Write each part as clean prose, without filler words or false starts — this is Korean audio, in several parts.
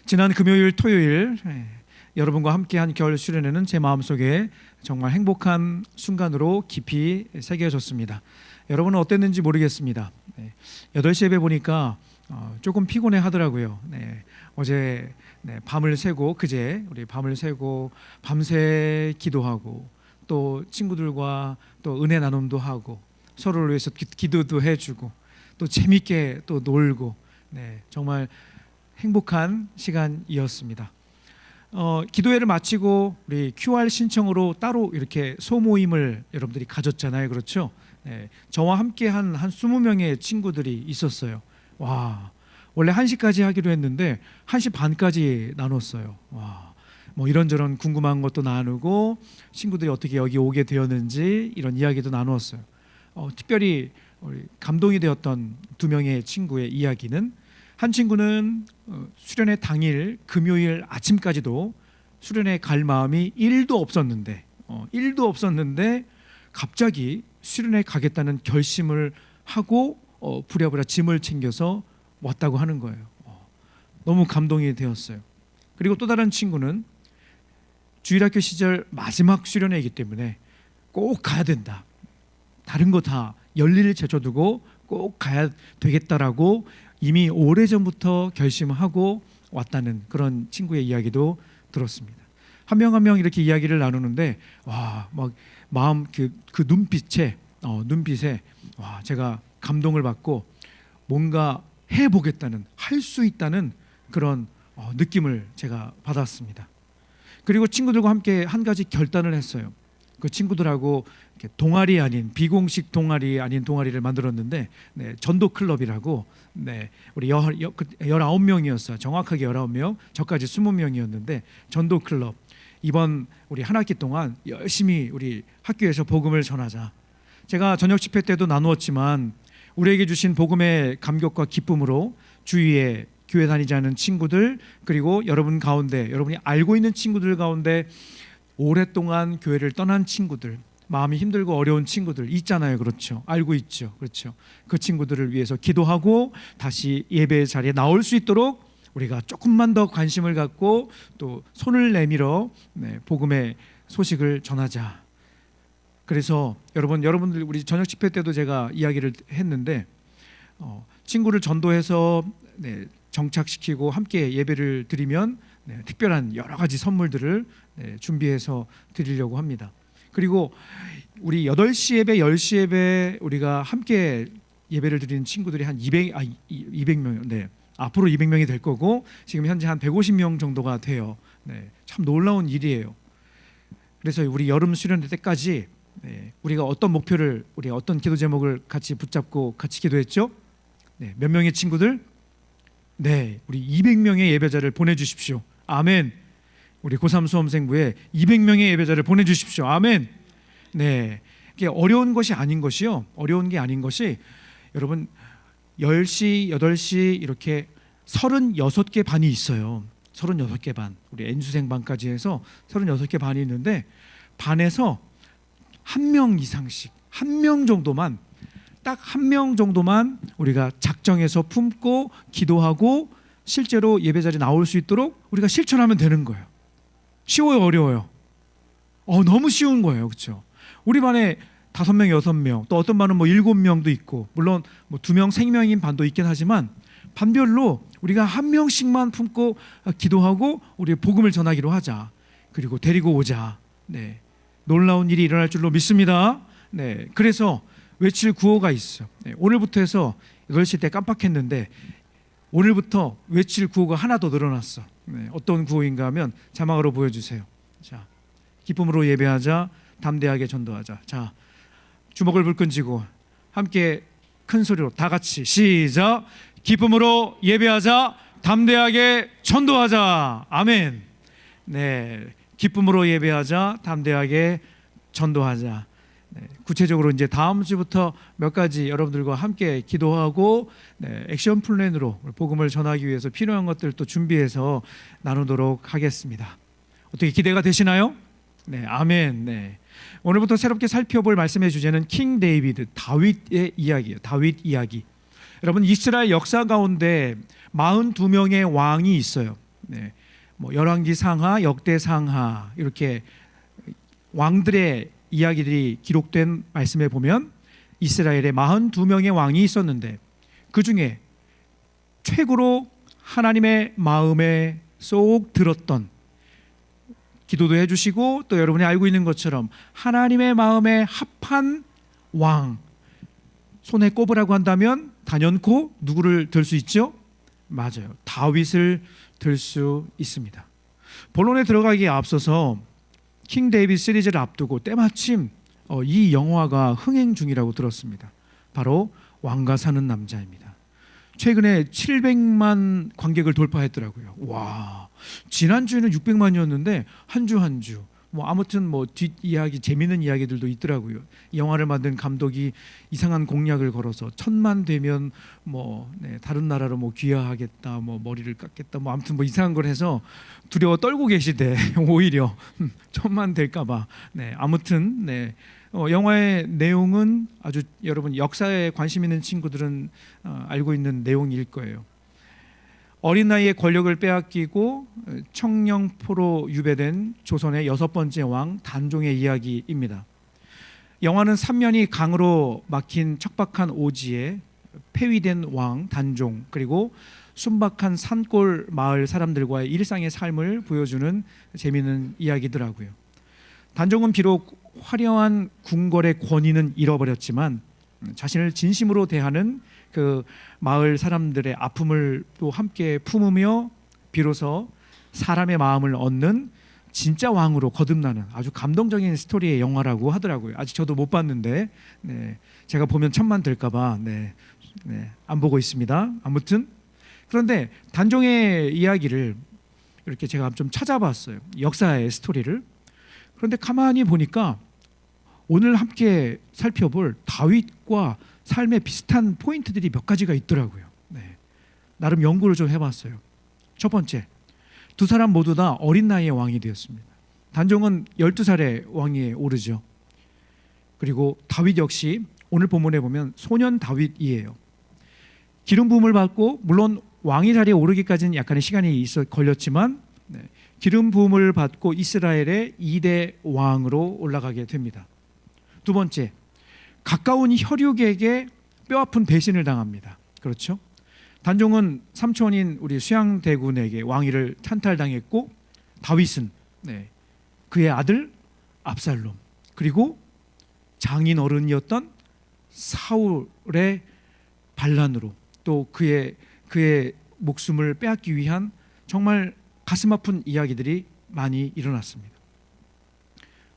지난 금요일, 토요일 여러분과 함께한 겨울 수련회는 제 마음속에 정말 행복한 순간으로 깊이 새겨졌습니다. 여러분은 어땠는지 모르겠습니다. 8시 예배 보니까 조금 피곤해 하더라고요. 어제 밤을 새고 그제 우리 밤을 새고 밤새 기도하고 또 친구들과 또 은혜 나눔도 하고 서로를 위해서 기도도 해주고 또 재밌게 또 놀고 정말 행복한 시간이었습니다. 기도회를 마치고 우리 QR 신청으로 따로 이렇게 소모임을 여러분들이 가졌잖아요, 그렇죠? 저와 함께한 한 20명의 친구들이 있었어요. 와, 원래 1시까지 하기로 했는데 1시 반까지 나눴어요. 와, 뭐 이런저런 궁금한 것도 나누고 친구들이 어떻게 여기 오게 되었는지 이런 이야기도 나누었어요. 특별히 우리 감동이 되었던 2명의 친구의 이야기는, 한 친구는 수련회 당일 금요일 아침까지도 수련회 갈 마음이 1도 없었는데 갑자기 수련회 가겠다는 결심을 하고 부랴부랴 짐을 챙겨서 왔다고 하는 거예요. 너무 감동이 되었어요. 그리고 또 다른 친구는 주일학교 시절 마지막 수련회이기 때문에 꼭 가야 된다, 다른 거 다 열일을 제쳐두고 꼭 가야 되겠다라고 이미 오래전부터 결심하고 왔다는 그런 친구의 이야기도 들었습니다. 한 명 한 명 이렇게 이야기를 나누는데 와, 막 마음 그 눈빛에 와, 제가 감동을 받고 뭔가 해보겠다는, 할 수 있다는 그런 느낌을 제가 받았습니다. 그리고 친구들과 함께 한 가지 결단을 했어요. 그 친구들하고 동아리 아닌, 비공식 동아리 아닌 동아리를 만들었는데 전도 클럽이라고, 우리 19명이었어요. 정확하게 19명, 저까지 20명이었는데 전도 클럽, 이번 우리 한 학기 동안 열심히 우리 학교에서 복음을 전하자. 제가 저녁 집회 때도 나누었지만 우리에게 주신 복음의 감격과 기쁨으로 주위에 교회 다니지 않은 친구들, 그리고 여러분 가운데, 여러분이 알고 있는 친구들 가운데 오랫동안 교회를 떠난 친구들, 마음이 힘들고 어려운 친구들 있잖아요, 그렇죠? 알고 있죠, 그렇죠? 그 친구들을 위해서 기도하고 다시 예배 자리에 나올 수 있도록 우리가 조금만 더 관심을 갖고 또 손을 내밀어 복음의 소식을 전하자. 그래서 여러분들 우리 저녁 집회 때도 제가 이야기를 했는데 친구를 전도해서 정착시키고 함께 예배를 드리면 특별한 여러 가지 선물들을 준비해서 드리려고 합니다. 그리고 우리 8시 예배, 10시 예배 우리가 함께 예배를 드리는 친구들이 한 200명, 앞으로 200명이 될 거고 지금 현재 한 150명 정도가 돼요. 참 놀라운 일이에요. 그래서 우리 여름 수련회 때까지 우리가 어떤 목표를, 우리 어떤 기도 제목을 같이 붙잡고 같이 기도했죠? 몇 명의 친구들? 우리 200명의 예배자를 보내주십시오. 아멘. 우리 고3 수험생부에 200명의 예배자를 보내주십시오. 아멘. 이게 어려운 것이 아닌 것이요. 어려운 게 아닌 것이, 여러분 10시, 8시 이렇게 36개 반이 있어요. 36개 반. 우리 N수생 반까지 해서 36개 반이 있는데 반에서 한 명 이상씩, 한 명 정도만, 딱 한 명 정도만 우리가 작정해서 품고 기도하고 실제로 예배자리에 나올 수 있도록 우리가 실천하면 되는 거예요. 쉬워요, 어려워요? 너무 쉬운 거예요, 그렇죠? 우리 반에 5명, 6명, 또 어떤 반은 7명도 있고, 물론 2명, 3명인 반도 있긴 하지만 반별로 우리가 한 명씩만 품고 기도하고 우리 복음을 전하기로 하자. 그리고 데리고 오자. 놀라운 일이 일어날 줄로 믿습니다. 그래서 외칠 구호가 있어. 오늘부터 해서 8시 때 깜빡했는데 오늘부터 외칠 구호가 하나 더 늘어났어. 어떤 구호인가 하면 자막으로 보여주세요. 자, 기쁨으로 예배하자, 담대하게 전도하자. 자, 주먹을 불끈 쥐고 함께 큰 소리로 다 같이 시작. 기쁨으로 예배하자, 담대하게 전도하자. 아멘. 기쁨으로 예배하자, 담대하게 전도하자. 구체적으로 이제 다음 주부터 몇 가지 여러분들과 함께 기도하고 액션 플랜으로 복음을 전하기 위해서 필요한 것들도 준비해서 나누도록 하겠습니다. 어떻게 기대가 되시나요? 아멘. 오늘부터 새롭게 살펴볼 말씀의 주제는 킹 데이비드, 다윗의 이야기예요. 다윗 이야기. 여러분, 이스라엘 역사 가운데 42명의 왕이 있어요. 네, 뭐 열왕기 상하, 역대 상하 이렇게 왕들의 이야기들이 기록된 말씀에 보면 이스라엘에 42명의 왕이 있었는데 그 중에 최고로 하나님의 마음에 쏙 들었던, 기도도 해주시고 또 여러분이 알고 있는 것처럼 하나님의 마음에 합한 왕, 손에 꼽으라고 한다면 단연코 누구를 들 수 있죠? 맞아요, 다윗을 들 수 있습니다. 본론에 들어가기에 앞서서 킹 데이비드 시리즈를 앞두고 때마침 이 영화가 흥행 중이라고 들었습니다. 바로 왕과 사는 남자입니다. 최근에 700만 관객을 돌파했더라고요. 와, 지난주에는 600만이었는데 한 주 한 주 뭐 아무튼 뭐 뒷이야기, 재미있는 이야기들도 있더라고요. 이 영화를 만든 감독이 이상한 공약을 걸어서 1000만 되면 뭐 다른 나라로 뭐 귀화하겠다, 뭐 머리를 깎겠다, 뭐 아무튼 뭐 이상한 걸 해서 두려워 떨고 계시대. 오히려 1000만 될까봐. 아무튼 영화의 내용은 아주 여러분 역사에 관심 있는 친구들은 알고 있는 내용일 거예요. 어린 나이에 권력을 빼앗기고 청령포로 유배된 조선의 6번째 왕 단종의 이야기입니다. 영화는 3년이 강으로 막힌 척박한 오지에 폐위된 왕 단종, 그리고 순박한 산골 마을 사람들과의 일상의 삶을 보여주는 재미있는 이야기더라고요. 단종은 비록 화려한 궁궐의 권위는 잃어버렸지만 자신을 진심으로 대하는 그 마을 사람들의 아픔을 또 함께 품으며 비로소 사람의 마음을 얻는 진짜 왕으로 거듭나는 아주 감동적인 스토리의 영화라고 하더라고요. 아직 저도 못 봤는데 제가 보면 1000만 될까봐 안 보고 있습니다. 아무튼 그런데 단종의 이야기를 이렇게 제가 좀 찾아봤어요. 역사의 스토리를. 그런데 가만히 보니까 오늘 함께 살펴볼 다윗과 삶의 비슷한 포인트들이 몇 가지가 있더라고요. 나름 연구를 좀 해봤어요. 첫 번째, 두 사람 모두 다 어린 나이에 왕이 되었습니다. 단종은 12살에 왕위에 오르죠. 그리고 다윗 역시 오늘 본문에 보면 소년 다윗이에요. 기름 부음을 받고 물론 왕위 자리에 오르기까지는 약간의 시간이 걸렸지만 기름 부음을 받고 이스라엘의 2대 왕으로 올라가게 됩니다. 두 번째, 가까운 혈육에게 뼈아픈 배신을 당합니다. 그렇죠? 단종은 삼촌인 우리 수양대군에게 왕위를 찬탈당했고 다윗은 그의 아들 압살롬, 그리고 장인 어른이었던 사울의 반란으로 또 그의 목숨을 빼앗기 위한 정말 가슴 아픈 이야기들이 많이 일어났습니다.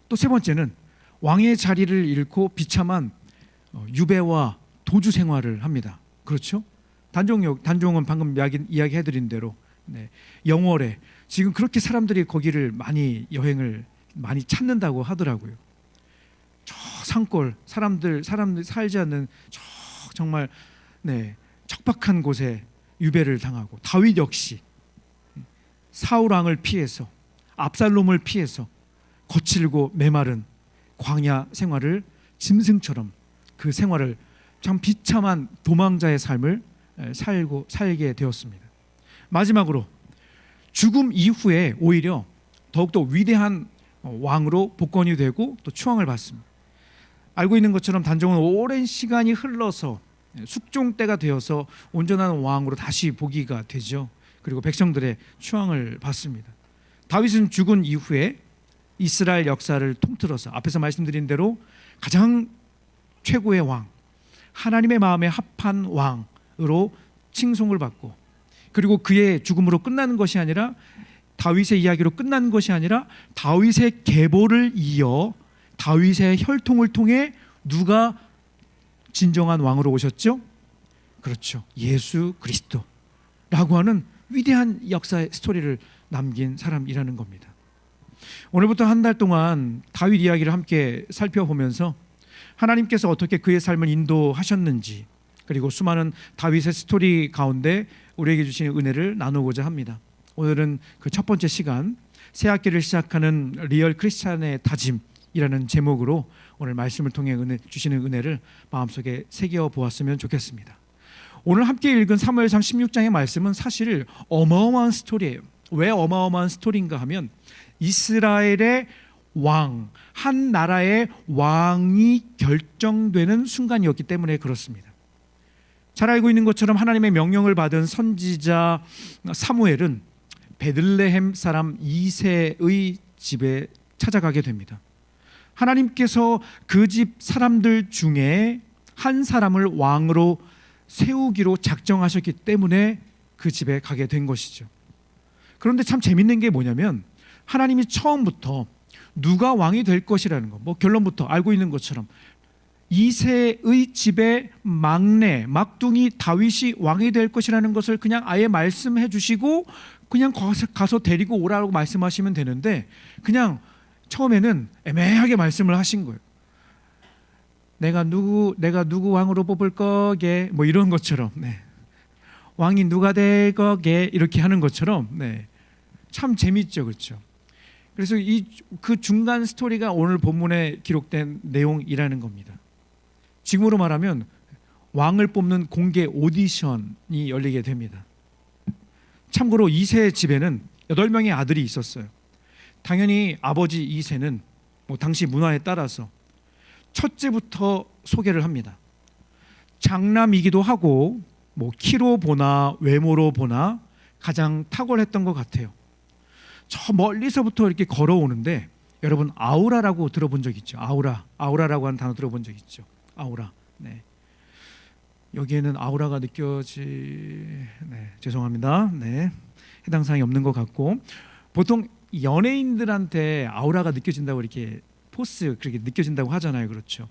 또 세 번째는 왕의 자리를 잃고 비참한 유배와 도주 생활을 합니다. 그렇죠? 단종은 방금 이야기해드린 대로 영월에 지금 그렇게 사람들이 거기를 여행을 많이 찾는다고 하더라고요. 저 산골 사람들 살지 않는 정말 척박한 곳에 유배를 당하고, 다윗 역시 사울 왕을 피해서 압살롬을 피해서 거칠고 메마른 광야 생활을 짐승처럼 그 생활을 참 비참한 도망자의 삶을 살게 되었습니다. 마지막으로 죽음 이후에 오히려 더욱더 위대한 왕으로 복권이 되고 또 추앙을 받습니다. 알고 있는 것처럼 단종은 오랜 시간이 흘러서 숙종 때가 되어서 온전한 왕으로 다시 보기가 되죠. 그리고 백성들의 추앙을 받습니다. 다윗은 죽은 이후에 이스라엘 역사를 통틀어서 앞에서 말씀드린 대로 가장 최고의 왕, 하나님의 마음에 합한 왕으로 칭송을 받고, 그리고 그의 죽음으로 끝나는 것이 아니라, 다윗의 이야기로 끝나는 것이 아니라 다윗의 계보를 이어 다윗의 혈통을 통해 누가 진정한 왕으로 오셨죠? 그렇죠, 예수 그리스도라고 하는 위대한 역사의 스토리를 남긴 사람이라는 겁니다. 오늘부터 한 달 동안 다윗 이야기를 함께 살펴보면서 하나님께서 어떻게 그의 삶을 인도하셨는지, 그리고 수많은 다윗의 스토리 가운데 우리에게 주시는 은혜를 나누고자 합니다. 오늘은 그 첫 번째 시간, 새 학기를 시작하는 리얼 크리스찬의 다짐이라는 제목으로 오늘 말씀을 통해 주시는 은혜를 마음속에 새겨 보았으면 좋겠습니다. 오늘 함께 읽은 사무엘상 16장의 말씀은 사실 어마어마한 스토리예요. 왜 어마어마한 스토리인가 하면 이스라엘의 왕, 한 나라의 왕이 결정되는 순간이었기 때문에 그렇습니다. 잘 알고 있는 것처럼 하나님의 명령을 받은 선지자 사무엘은 베들레헴 사람 이새의 집에 찾아가게 됩니다. 하나님께서 그 집 사람들 중에 한 사람을 왕으로 세우기로 작정하셨기 때문에 그 집에 가게 된 것이죠. 그런데 참 재밌는 게 뭐냐면 하나님이 처음부터 누가 왕이 될 것이라는 거, 결론부터 알고 있는 것처럼 이새의 집의 막내 막둥이 다윗이 왕이 될 것이라는 것을 그냥 아예 말씀해 주시고 그냥 가서 데리고 오라고 말씀하시면 되는데 그냥 처음에는 애매하게 말씀을 하신 거예요. 내가 누구 왕으로 뽑을 거게 이런 것처럼 왕이 누가 될 거게 이렇게 하는 것처럼 참 재밌죠, 그렇죠? 그래서 그 중간 스토리가 오늘 본문에 기록된 내용이라는 겁니다. 지금으로 말하면 왕을 뽑는 공개 오디션이 열리게 됩니다. 참고로 이새의 집에는 8명의 아들이 있었어요. 당연히 아버지 이새는 당시 문화에 따라서 첫째부터 소개를 합니다. 장남이기도 하고 키로 보나 외모로 보나 가장 탁월했던 것 같아요. 저 멀리서부터 이렇게 걸어오는데 여러분 아우라라고 들어본 적 있죠? 아우라라고 하는 단어 들어본 적 있죠? 아우라. 여기에는 아우라가 죄송합니다. 해당 사항이 없는 것 같고 보통 연예인들한테 아우라가 느껴진다고 이렇게 포스 그렇게 느껴진다고 하잖아요, 그렇죠?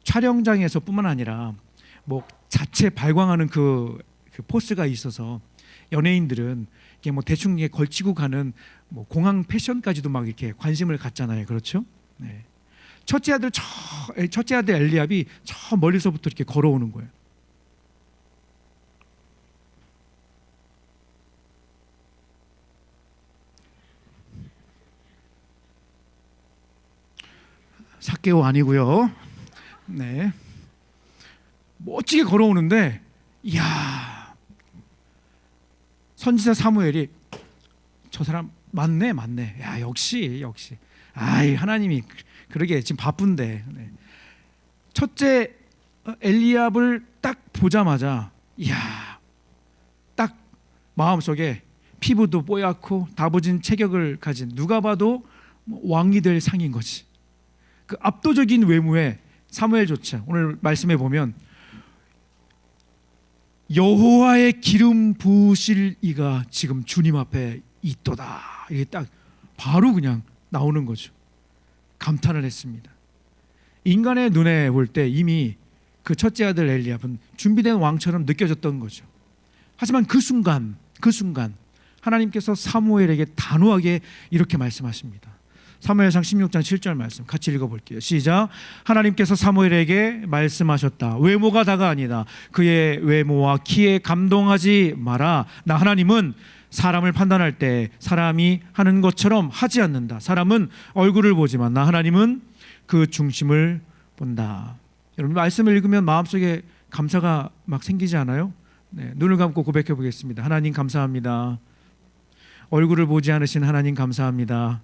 촬영장에서뿐만 아니라 자체 발광하는 그 포스가 있어서 연예인들은 이게 대충 걸치고 가는 공항 패션까지도 막 이렇게 관심을 갖잖아요, 그렇죠? 첫째 아들 엘리압이 저 멀리서부터 이렇게 걸어오는 거예요. 삭개오 아니고요. 멋지게 걸어오는데, 이야, 선지자 사무엘이 저 사람 맞네. 야, 역시. 아이, 하나님이 그러게 지금 바쁜데. 첫째 엘리압을 딱 보자마자, 이야, 딱 마음속에 피부도 뽀얗고 다부진 체격을 가진 누가 봐도 왕이 될 상인 거지. 그 압도적인 외모에 사무엘조차 오늘 말씀해 보면 여호와의 기름 부으실 이가 지금 주님 앞에 있도다. 이게 딱 바로 그냥 나오는 거죠. 감탄을 했습니다. 인간의 눈에 볼 때 이미 그 첫째 아들 엘리압은 준비된 왕처럼 느껴졌던 거죠. 하지만 그 순간 하나님께서 사무엘에게 단호하게 이렇게 말씀하십니다. 사무엘상 16장 7절 말씀 같이 읽어볼게요. 시작. 하나님께서 사무엘에게 말씀하셨다. 외모가 다가 아니다. 그의 외모와 키에 감동하지 마라. 나 하나님은 사람을 판단할 때 사람이 하는 것처럼 하지 않는다. 사람은 얼굴을 보지만 나 하나님은 그 중심을 본다. 여러분 말씀을 읽으면 마음속에 감사가 막 생기지 않아요? 눈을 감고 고백해 보겠습니다. 하나님 감사합니다. 얼굴을 보지 않으신 하나님 감사합니다.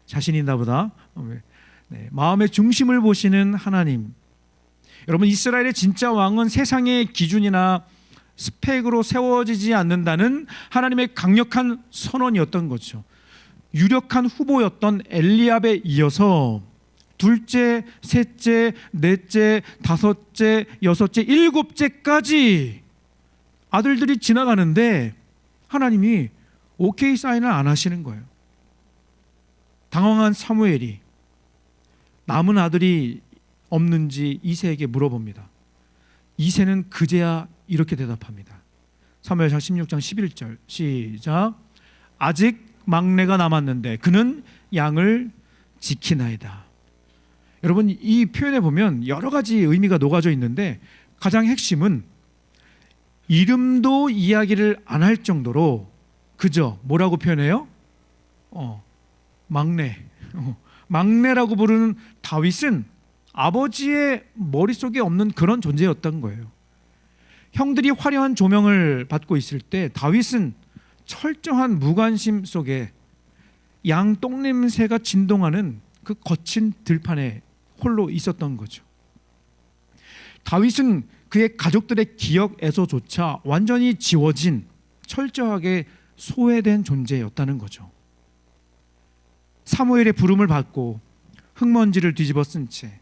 자신 있나 보다. 마음의 중심을 보시는 하나님. 여러분 이스라엘의 진짜 왕은 세상의 기준이나 스펙으로 세워지지 않는다는 하나님의 강력한 선언이었던 거죠. 유력한 후보였던 엘리압에 이어서 둘째, 셋째, 넷째, 다섯째, 여섯째, 일곱째까지 아들들이 지나가는데 하나님이 오케이 사인을 안 하시는 거예요. 당황한 사무엘이 남은 아들이 없는지 이새에게 물어봅니다. 이새는 그제야 이렇게 대답합니다. 사무엘상 16장 11절 시작. 아직 막내가 남았는데 그는 양을 지키나이다. 여러분 이 표현에 보면 여러 가지 의미가 녹아져 있는데 가장 핵심은 이름도 이야기를 안 할 정도로 그저 뭐라고 표현해요? 막내라고 부르는 다윗은 아버지의 머릿속에 없는 그런 존재였던 거예요. 형들이 화려한 조명을 받고 있을 때 다윗은 철저한 무관심 속에 양 똥냄새가 진동하는 그 거친 들판에 홀로 있었던 거죠. 다윗은 그의 가족들의 기억에서조차 완전히 지워진, 철저하게 소외된 존재였다는 거죠. 사무엘의 부름을 받고 흙먼지를 뒤집어 쓴 채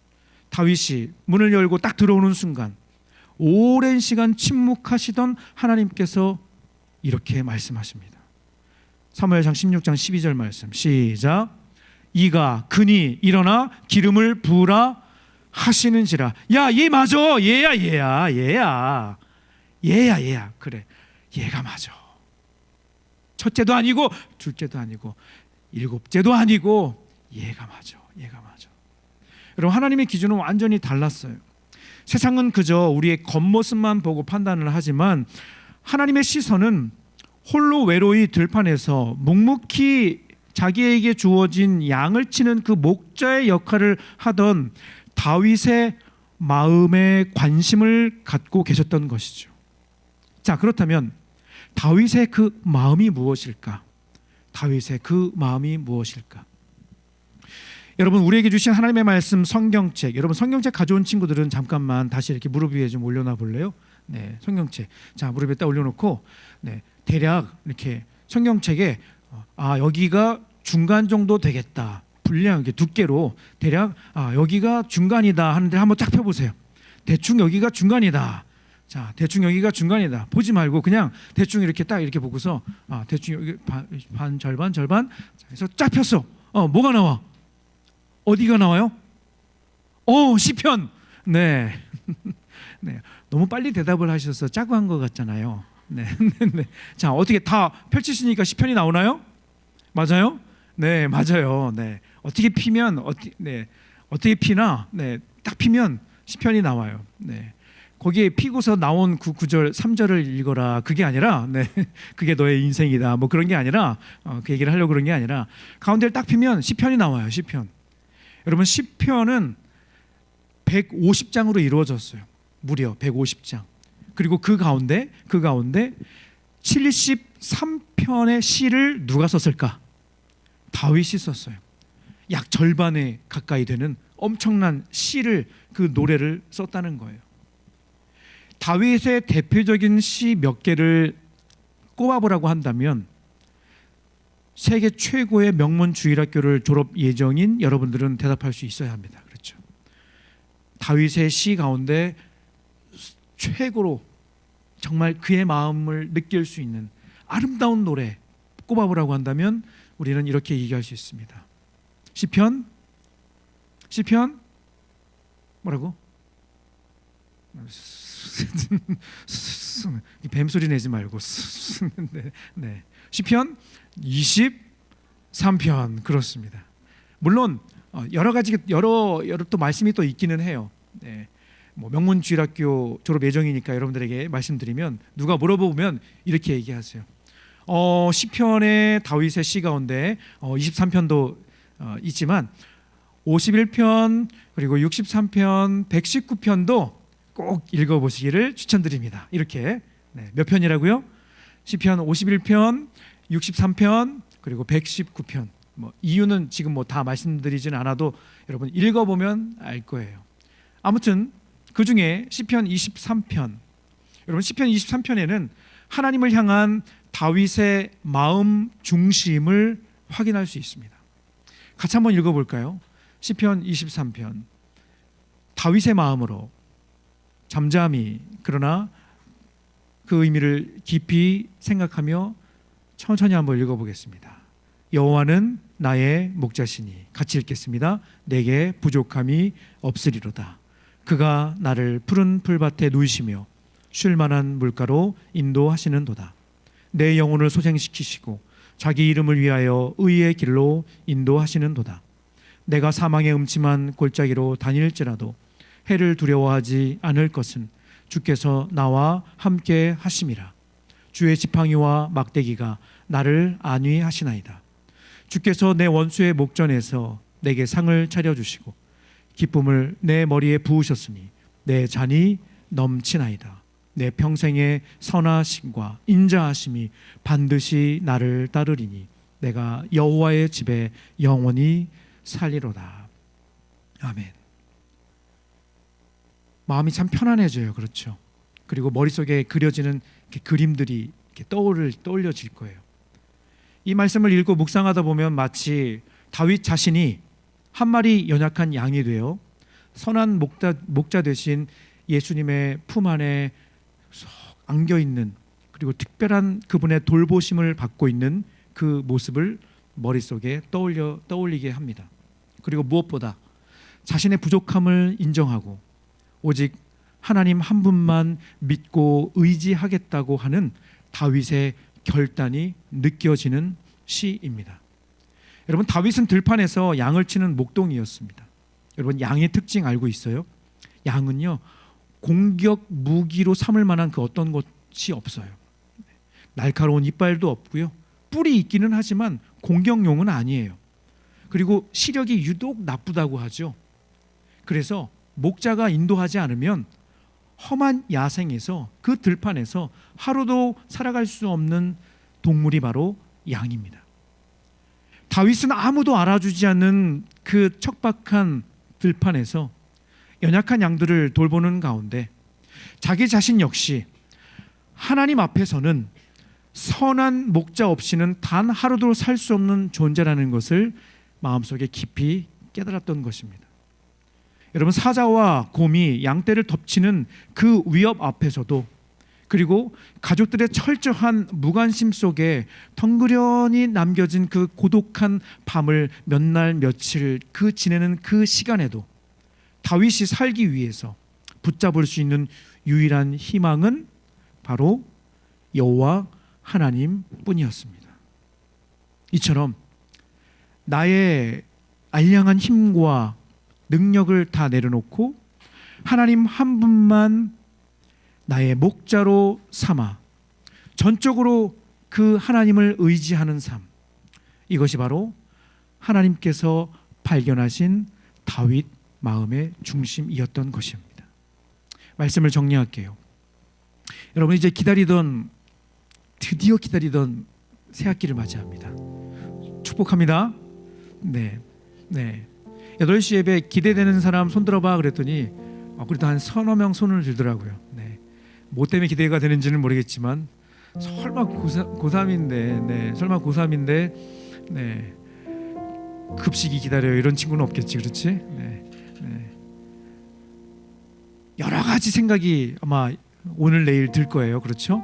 다윗이 문을 열고 딱 들어오는 순간 오랜 시간 침묵하시던 하나님께서 이렇게 말씀하십니다. 사무엘상 16장 12절 말씀 시작. 이가 그니 일어나 기름을 부으라 하시는지라. 야, 얘 맞아. 얘야. 그래, 얘가 맞아. 첫째도 아니고 둘째도 아니고 일곱째도 아니고 얘가 맞아. 여러분, 하나님의 기준은 완전히 달랐어요. 세상은 그저 우리의 겉모습만 보고 판단을 하지만 하나님의 시선은 홀로 외로이 들판에서 묵묵히 자기에게 주어진 양을 치는 그 목자의 역할을 하던 다윗의 마음에 관심을 갖고 계셨던 것이죠. 자, 그렇다면 다윗의 그 마음이 무엇일까? 여러분, 우리에게 주신 하나님의 말씀 성경책, 여러분 성경책 가져온 친구들은 잠깐만 다시 이렇게 무릎 위에 좀 올려놔 볼래요? 네, 성경책. 자, 무릎에 딱 올려놓고, 네, 대략 이렇게 성경책에 여기가 중간 정도 되겠다, 분량 이렇게 두께로 대략 여기가 중간이다 하는데 한번 딱 펴보세요. 대충 여기가 중간이다. 자, 대충 여기가 중간이다. 보지 말고 그냥 대충 이렇게 딱 이렇게 보고서 대충 여기 반 절반 자, 그래서 쫙 폈어. 뭐가 나와? 어디가 나와요? 시편. 네. 네. 너무 빨리 대답을 하셔서 짜고 한 것 같잖아요. 네. 자, 어떻게 다 펼치시니까 시편이 나오나요? 맞아요? 네, 맞아요. 네. 어떻게 피면 어떻게 피나? 네. 딱 피면 시편이 나와요. 네. 거기에 피고서 나온 그 9절 3절을 읽어라, 그게 아니라, 네, 그게 너의 인생이다, 뭐 그런 게 아니라, 그 얘기를 하려고 그런 게 아니라 가운데를 딱 피면 시편이 나와요. 시편. 여러분, 시편은 150장으로 이루어졌어요. 무려 150장. 그리고 그 가운데 73편의 시를 누가 썼을까? 다윗이 썼어요. 약 절반에 가까이 되는 엄청난 시를, 그 노래를 썼다는 거예요. 다윗의 대표적인 시 몇 개를 꼽아보라고 한다면 세계 최고의 명문 주일학교를 졸업 예정인 여러분들은 대답할 수 있어야 합니다. 그렇죠? 다윗의 시 가운데 최고로 정말 그의 마음을 느낄 수 있는 아름다운 노래 꼽아보라고 한다면 우리는 이렇게 얘기할 수 있습니다. 시편 뭐라고? 뱀소리 내지 말고 네. 시편 23편. 그렇습니다. 물론 여러 가지 여러 또 말씀이 또 있기는 해요. 네. 뭐 명문 주일학교 졸업 예정이니까 여러분들에게 말씀드리면, 누가 물어보면 이렇게 얘기하세요. 시편의 다윗의 시 가운데 23편도 있지만 51편 그리고 63편 119편도 꼭 읽어보시기를 추천드립니다. 이렇게. 네. 몇 편이라고요? 시편 51편 63편 그리고 119편. 뭐 이유는 지금 뭐 다 말씀드리진 않아도 여러분 읽어보면 알 거예요. 아무튼 그 중에 시편 23편, 여러분 시편 23편에는 하나님을 향한 다윗의 마음 중심을 확인할 수 있습니다. 같이 한번 읽어볼까요? 시편 23편. 다윗의 마음으로 잠잠히, 그러나 그 의미를 깊이 생각하며 천천히 한번 읽어보겠습니다. 여호와는 나의 목자시니, 같이 읽겠습니다. 내게 부족함이 없으리로다. 그가 나를 푸른 풀밭에 누이시며 쉴 만한 물가로 인도하시는도다. 내 영혼을 소생시키시고 자기 이름을 위하여 의의 길로 인도하시는도다. 내가 사망의 음침한 골짜기로 다닐지라도 해를 두려워하지 않을 것은 주께서 나와 함께 하심이라. 주의 지팡이와 막대기가 나를 안위하시나이다. 주께서 내 원수의 목전에서 내게 상을 차려주시고 기쁨을 내 머리에 부으셨으니 내 잔이 넘치나이다. 내 평생의 선하심과 인자하심이 반드시 나를 따르리니 내가 여호와의 집에 영원히 살리로다. 아멘. 마음이 참 편안해져요. 그렇죠? 그리고 머릿속에 그려지는 그림들이 이렇게 떠올려질 거예요. 이 말씀을 읽고 묵상하다 보면 마치 다윗 자신이 한 마리 연약한 양이 되어 선한 목자 되신 예수님의 품 안에 안겨있는, 그리고 특별한 그분의 돌보심을 받고 있는 그 모습을 머릿속에 떠올리게 합니다. 그리고 무엇보다 자신의 부족함을 인정하고 오직 하나님 한 분만 믿고 의지하겠다고 하는 다윗의 결단이 느껴지는 시입니다. 여러분, 다윗은 들판에서 양을 치는 목동이었습니다. 여러분, 양의 특징 알고 있어요? 양은요, 공격 무기로 삼을 만한 그 어떤 것이 없어요. 날카로운 이빨도 없고요, 뿔이 있기는 하지만 공격용은 아니에요. 그리고 시력이 유독 나쁘다고 하죠. 그래서 목자가 인도하지 않으면 험한 야생에서, 그 들판에서 하루도 살아갈 수 없는 동물이 바로 양입니다. 다윗은 아무도 알아주지 않는 그 척박한 들판에서 연약한 양들을 돌보는 가운데 자기 자신 역시 하나님 앞에서는 선한 목자 없이는 단 하루도 살 수 없는 존재라는 것을 마음속에 깊이 깨달았던 것입니다. 여러분, 사자와 곰이 양떼를 덮치는 그 위협 앞에서도, 그리고 가족들의 철저한 무관심 속에 덩그러니 남겨진 그 고독한 밤을 몇 날 며칠 지내는 그 시간에도 다윗이 살기 위해서 붙잡을 수 있는 유일한 희망은 바로 여호와 하나님 뿐이었습니다. 이처럼 나의 알량한 힘과 능력을 다 내려놓고 하나님 한 분만 나의 목자로 삼아 전적으로 그 하나님을 의지하는 삶, 이것이 바로 하나님께서 발견하신 다윗 마음의 중심이었던 것입니다. 말씀을 정리할게요. 여러분, 이제 드디어 기다리던 새학기를 맞이합니다. 축복합니다. 네. 8시 예배 기대되는 사람 손 들어봐 그랬더니 그래도 한 서너 명 손을 들더라고요. 네. 뭐 때문에 기대가 되는지는 모르겠지만 설마 고3인데 설마 고3인데 급식이 기다려요, 이런 친구는 없겠지, 그렇지? 여러 가지 생각이 아마 오늘 내일 들 거예요, 그렇죠?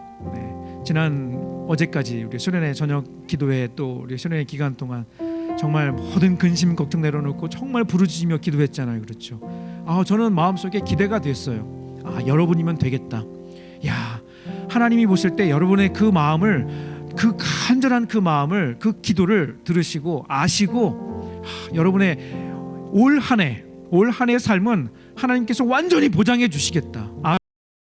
지난 어제까지 우리 수련회 저녁 기도회, 또 우리 수련회 기간 동안 정말 모든 근심 걱정 내려놓고 정말 부르짖으며 기도했잖아요, 그렇죠? 저는 마음속에 기대가 됐어요. 여러분이면 되겠다. 야, 하나님이 보실 때 여러분의 그 마음을, 그 간절한 그 마음을, 그 기도를 들으시고 아시고, 여러분의 올 한 해의 삶은 하나님께서 완전히 보장해 주시겠다.